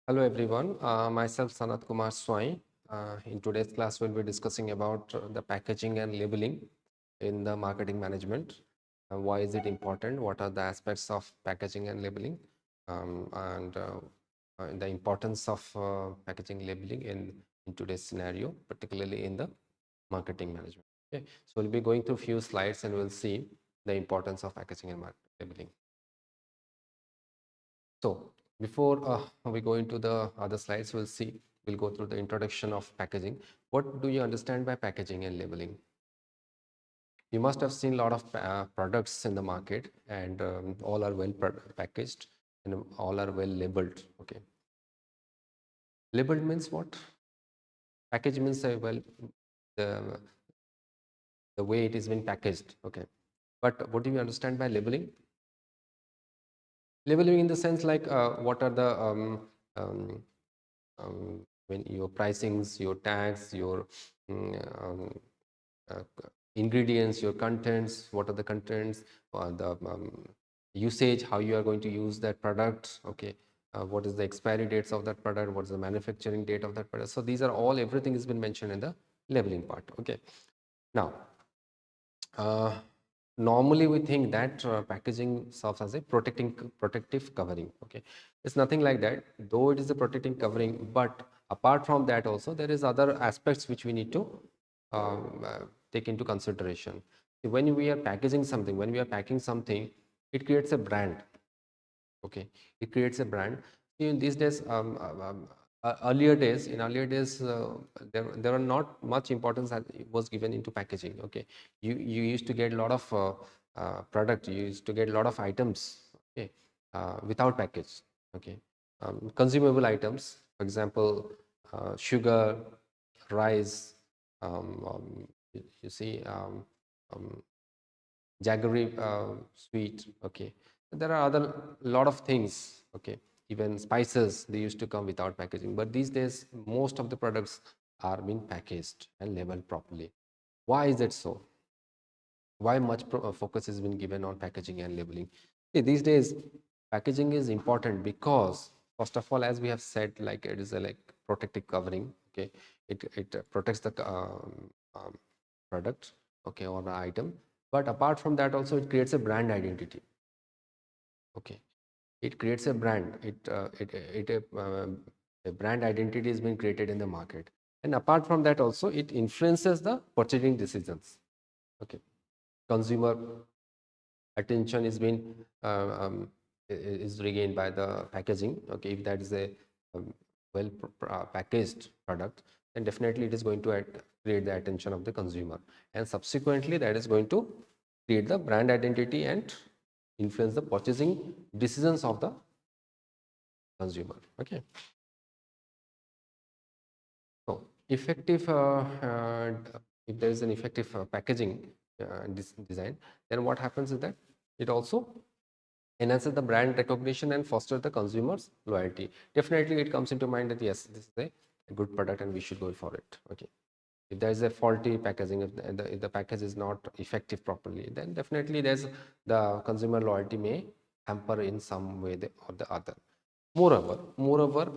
Hello everyone, myself Sanat Kumar Swai. In today's class, we'll be discussing about the packaging and labeling in the marketing management. Why is it important? What are the aspects of packaging and labeling? And the importance of packaging labeling in today's scenario, particularly in the marketing management. Okay, so we'll be going through few slides and we'll see the importance of packaging and labeling. So before we go into the other slides, we'll go through the introduction of packaging. What do you understand by packaging and labeling? You must have seen a lot of products in the market, and all are well packaged and all are well labeled. Okay, labeled means what? Package means the the way it is been packaged. Okay, but what do you understand by labeling? Labeling in the sense like what are the um, when your pricings, your tags, your mm, uh, ingredients, your contents, what are the contents, the usage, how you are going to use that product, okay, what is the expiry dates of that product, what is the manufacturing date of that product. So these are all, everything has been mentioned in the labeling part. Okay, now uh, normally we think that packaging serves as a protective covering. Okay, it's nothing like that, though it is a protecting covering, but apart from that also there is other aspects which we need to take into consideration. When we are packaging something, when we are packing something, it creates a brand. Okay, it creates a brand. See, in these days, earlier days, there are not much importance that was given into packaging. Okay, you used to get a lot of product, you used to get a lot of items. Okay, without package. Okay, consumable items, for example, sugar, rice, you see, jaggery sweet. Okay, there are other lot of things. Okay, even spices, they used to come without packaging, but these days most of the products are being packaged and labeled properly. Why is it so? Why much focus has been given on packaging and labeling? See, these days packaging is important because, first of all, as we have said, like it is a like protective covering. Okay, it protects the product, okay, or the item. But apart from that also, it creates a brand identity. Okay, it creates a brand. A brand identity is being created in the market, and apart from that also, it influences the purchasing decisions. Okay, consumer attention is being is regained by the packaging. Okay, if that is a well packaged product, then definitely it is going to create the attention of the consumer, and subsequently that is going to create the brand identity and influence the purchasing decisions of the consumer. Okay, so effective if there is an effective packaging design, then what happens is that it also enhances the brand recognition and foster the consumers loyalty. Definitely it comes into mind that yes, this is a good product and we should go for it. Okay, if there is a faulty packaging, if the package is not effective properly, then definitely there's the consumer loyalty may hamper in some way or the other. Moreover,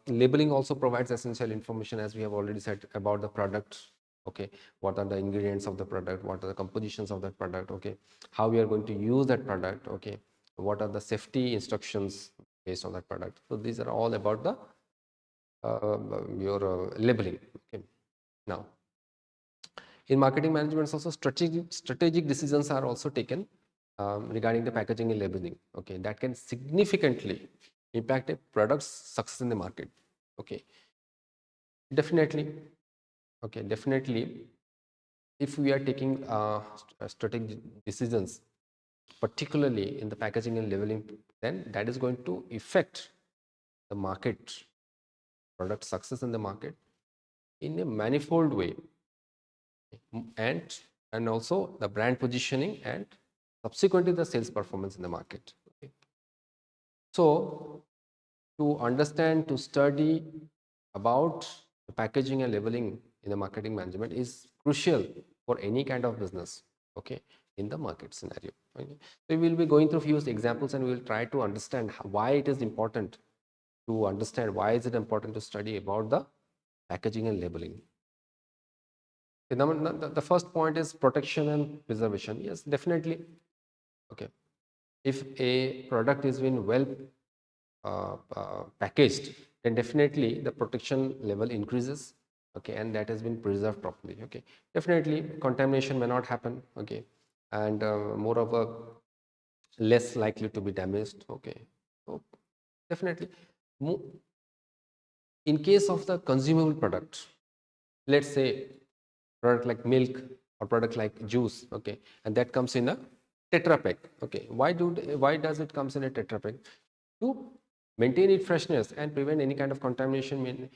labeling also provides essential information, as we have already said, about the product. Okay, what are the ingredients of the product? What are the compositions of that product? Okay, how we are going to use that product? Okay, what are the safety instructions based on that product? So these are all about the your labeling. Okay, now in marketing management, also strategic decisions are also taken regarding the packaging and labeling. Okay, that can significantly impact a product's success in the market. Okay, definitely. Okay, definitely. If we are taking strategic decisions, particularly in the packaging and labeling, then that is going to affect the market, product success in the market in a manifold way. and and also the brand positioning and subsequently the sales performance in the market. Okay. So to understand, to study about the packaging and labeling in the marketing management is crucial for any kind of business. Okay, in the market scenario. Okay, so we will be going through few examples and we will try to understand why it is important to understand why is it important to study about the packaging and labeling. The first point is protection and preservation. Yes, definitely. Okay. If a product is been well packaged, then definitely the protection level increases. Okay, and that has been preserved properly. Okay, definitely contamination may not happen. Okay, and moreover, less likely to be damaged. Okay, so definitely, in case of the consumable product, let's say product like milk or product like juice, okay, and that comes in a tetra pack. Okay, why does it comes in a tetra pack? To maintain its freshness and prevent any kind of contamination,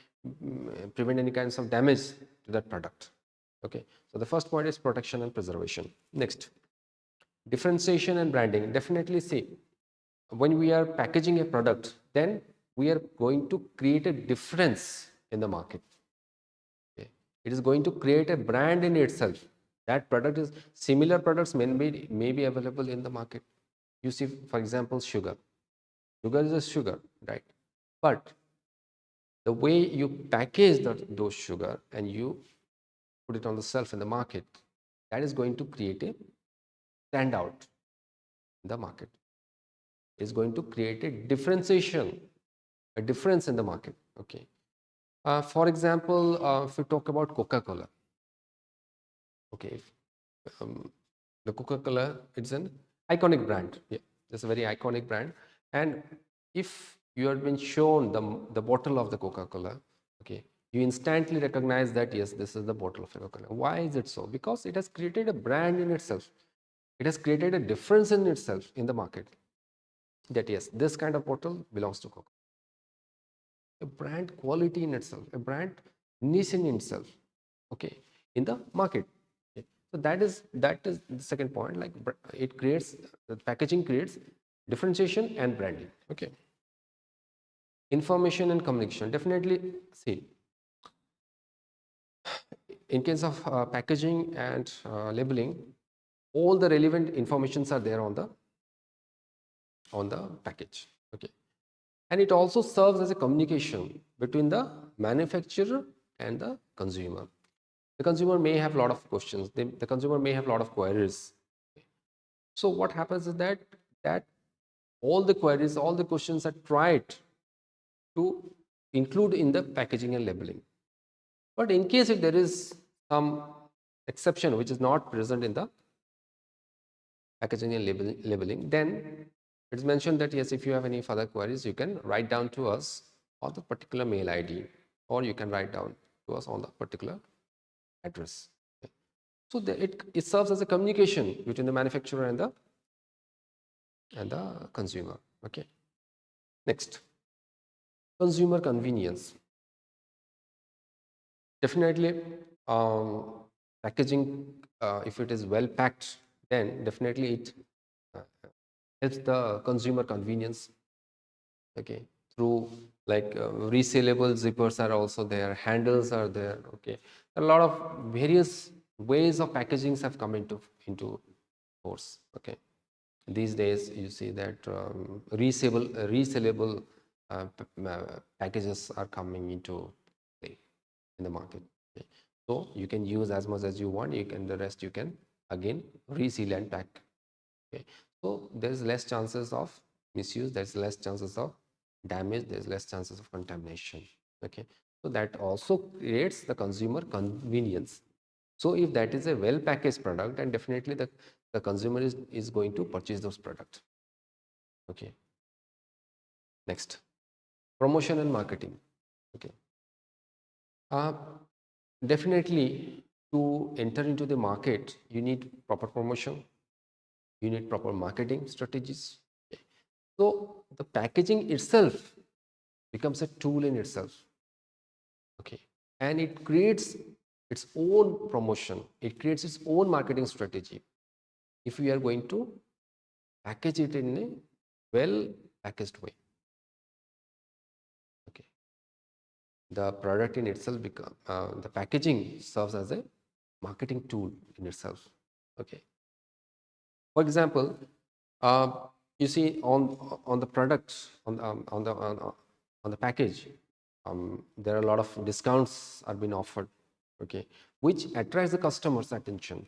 prevent any kinds of damage to that product. Okay, so the first point is protection and preservation. Next, differentiation and branding. Definitely, see, when we are packaging a product, then we are going to create a difference in the market. Okay. It is going to create a brand in itself. That product is similar products may be available in the market. You see, for example, sugar. Sugar is a sugar, right? But the way you package those sugar and you put it on the shelf in the market, that is going to create a standout in the market. It's going to create a differentiation, a difference in the market. Okay. For example, if we talk about Coca-Cola, okay, the Coca-Cola, it's an iconic brand. Yeah, it's a very iconic brand. And if you have been shown the bottle of the Coca-Cola, okay, you instantly recognize that yes, this is the bottle of Coca-Cola. Why is it so? Because it has created a brand in itself. It has created a difference in itself in the market. That yes, this kind of bottle belongs to Coca. A brand quality in itself, a brand niche in itself, okay, in the market. Okay. So that is the second point. Like it creates, the packaging creates differentiation and branding. Okay, information and communication. Definitely, see, in case of packaging and labeling, all the relevant informations are there on the package. Okay, and it also serves as a communication between the manufacturer and the consumer. The consumer may have a lot of questions. The consumer may have a lot of queries. So what happens is that all the queries, all the questions are tried to include in the packaging and labeling. But in case if there is some exception which is not present in the packaging and labeling, then it's mentioned that yes, if you have any further queries, you can write down to us on the particular mail ID, or you can write down to us on the particular address. So it serves as a communication between the manufacturer and the consumer. Okay. Next, consumer convenience. Definitely, packaging, if it is well packed, then definitely it uh, helps the consumer convenience. Okay, through like resealable zippers are also there, handles are there. Okay, a lot of various ways of packagings have come into force. Okay, these days you see that resellable packages are coming into play in the market. Okay. So you can use as much as you want, you can, the rest you can again reseal and pack. Okay, so there's less chances of misuse, there's less chances of damage, there's less chances of contamination. Okay, so that also creates the consumer convenience. So if that is a well packaged product, then definitely the consumer is going to purchase those products. Okay, next, promotion and marketing. Okay, uh, definitely to enter into the market, you need proper promotion, you need proper marketing strategies. Okay. So the packaging itself becomes a tool in itself. Okay, and it creates its own promotion, it creates its own marketing strategy if we are going to package it in a well packaged way. Okay, the product in itself become the packaging serves as a marketing tool in itself. Okay, for example, uh, you see on the products on the on the package, there are a lot of discounts are being offered, okay, which attracts the customer's attention.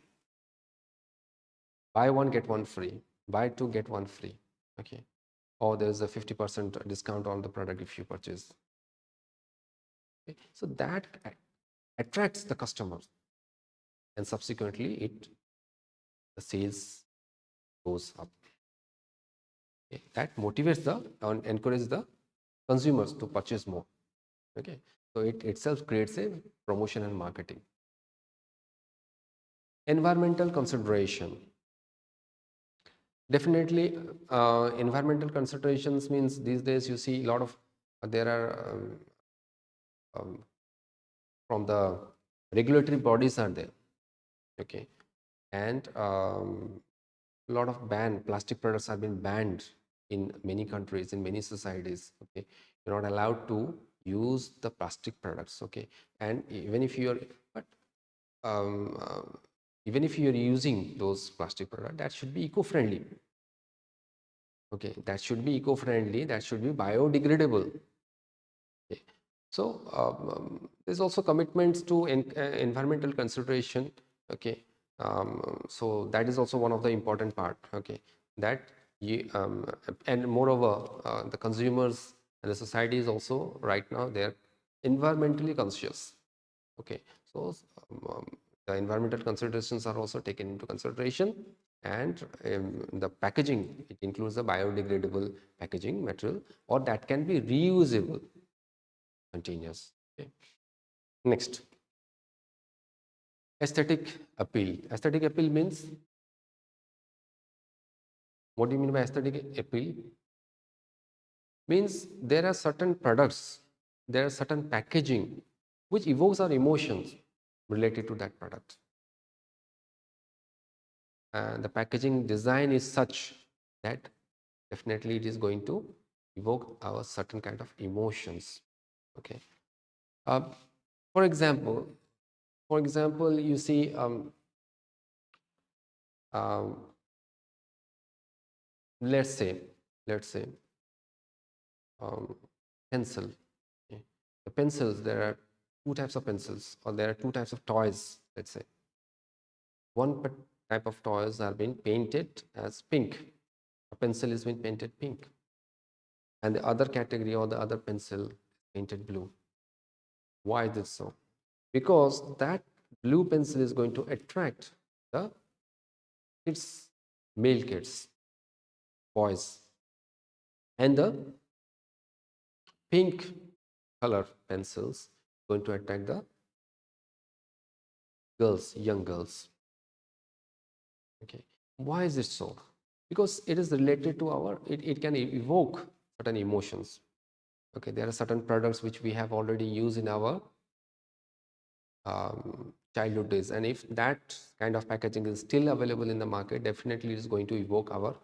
Buy one get one free, buy two get one free, okay, or there's a 50% discount on the product if you purchase. Okay? So that attracts the customers, and subsequently the sales goes up. Okay? That motivates the and encourages the consumers to purchase more. Okay, so it itself creates a promotion and marketing. Environmental consideration. Definitely, environmental considerations means these days you see a lot of there are um, from the regulatory bodies are there, okay, and a lot of plastic products have been banned in many countries, in many societies, okay. You're not allowed to use the plastic products, okay, and even if you're but um, even if you're using those plastic products, that should be eco-friendly, okay, that should be eco-friendly, that should be biodegradable. Okay. So there's also commitments to environmental consideration, okay. So that is also one of the important part, okay, that you, and moreover the consumers and the society is also right now they're environmentally conscious, okay. So the environmental considerations are also taken into consideration, and the packaging, it includes the biodegradable packaging material, or that can be reusable continuous. Okay. Next, aesthetic appeal. Aesthetic appeal means, what do you mean by aesthetic appeal? Means there are certain products, there are certain packaging which evokes our emotions related to that product. And the packaging design is such that definitely it is going to evoke our certain kind of emotions. Okay. Uh, for example, you see um, let's say let's say um, pencil. Okay. The pencils, there are two types of pencils, or there are two types of toys, let's say. One type of toys are being painted as pink. A pencil is being painted pink. And the other category or the other pencil is painted blue. Why is this so? Because that blue pencil is going to attract the kids, male kids, boys. And the pink color pencils going to attract the girls, young girls. Okay. Why is it so? Because it is related to our, it can evoke certain emotions. Okay, there are certain products which we have already used in our childhood days, and if that kind of packaging is still available in the market, definitely it is going to evoke our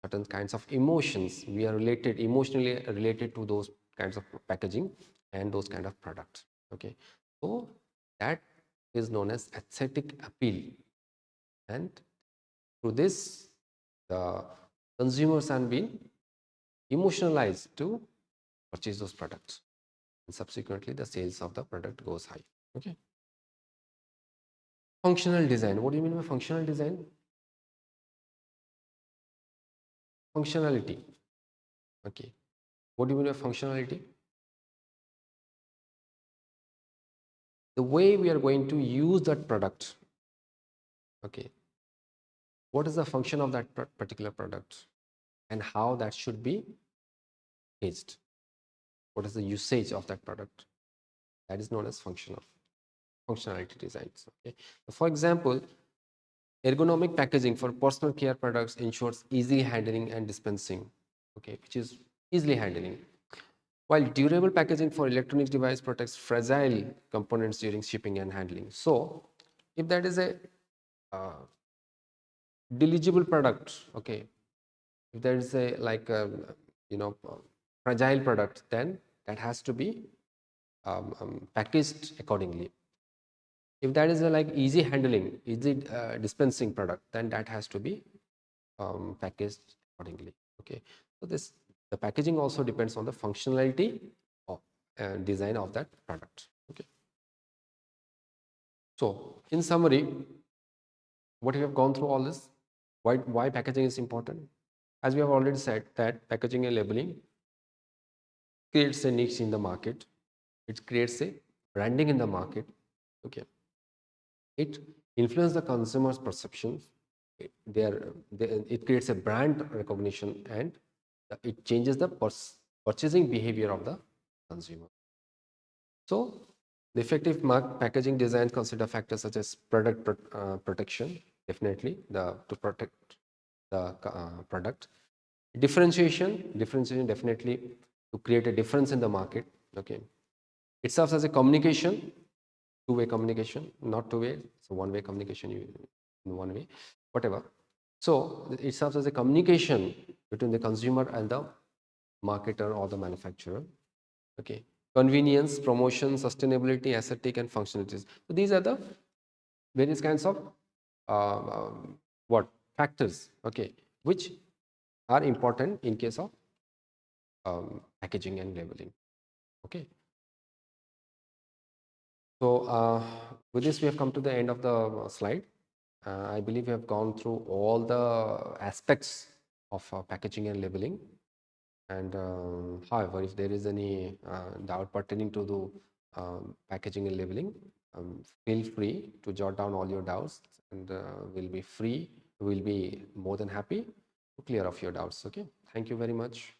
certain kinds of emotions. We are related, emotionally related to those kinds of packaging and those kind of products. Okay, so that is known as aesthetic appeal, and through this the consumers have been emotionalized to purchase those products, and subsequently the sales of the product goes high. Okay. Functional design. What do you mean by functional design? Functionality. Okay. What do you mean by functionality? The way we are going to use that product. Okay. What is the function of that particular product, and how that should be used? What is the usage of that product? That is known as functionality designs. Okay. For example, ergonomic packaging for personal care products ensures easy handling and dispensing. Okay, which is easily handling. While durable packaging for electronic device protects fragile components during shipping and handling. So, if that is a uh, deligible product, okay, if there is a like a, you know fragile product, then that has to be packaged accordingly. If that is a like easy handling, easy dispensing product, then that has to be packaged accordingly. Okay, so the packaging also depends on the functionality design of that product. Okay. So in summary, what we have gone through all this, why packaging is important. As we have already said that packaging and labeling creates a niche in the market. It creates a branding in the market. Okay. It influences the consumer's perceptions. It creates a brand recognition, and it changes the purchasing behavior of the consumer. So, the effective packaging design consider factors such as protection, definitely to protect the product, differentiation definitely to create a difference in the market. Okay, it serves as a communication, two-way communication, not two-way, so one-way communication in one way, whatever. So it serves as a communication between the consumer and the marketer or the manufacturer. Okay, convenience, promotion, sustainability, aesthetic, and functionalities. So these are the various kinds of what factors, okay, which are important in case of packaging and labeling. Okay. So with this, we have come to the end of the slide. I believe we have gone through all the aspects of packaging and labeling. And however, if there is any doubt pertaining to the packaging and labeling, feel free to jot down all your doubts, and we'll be more than happy to clear off your doubts. Okay. Thank you very much.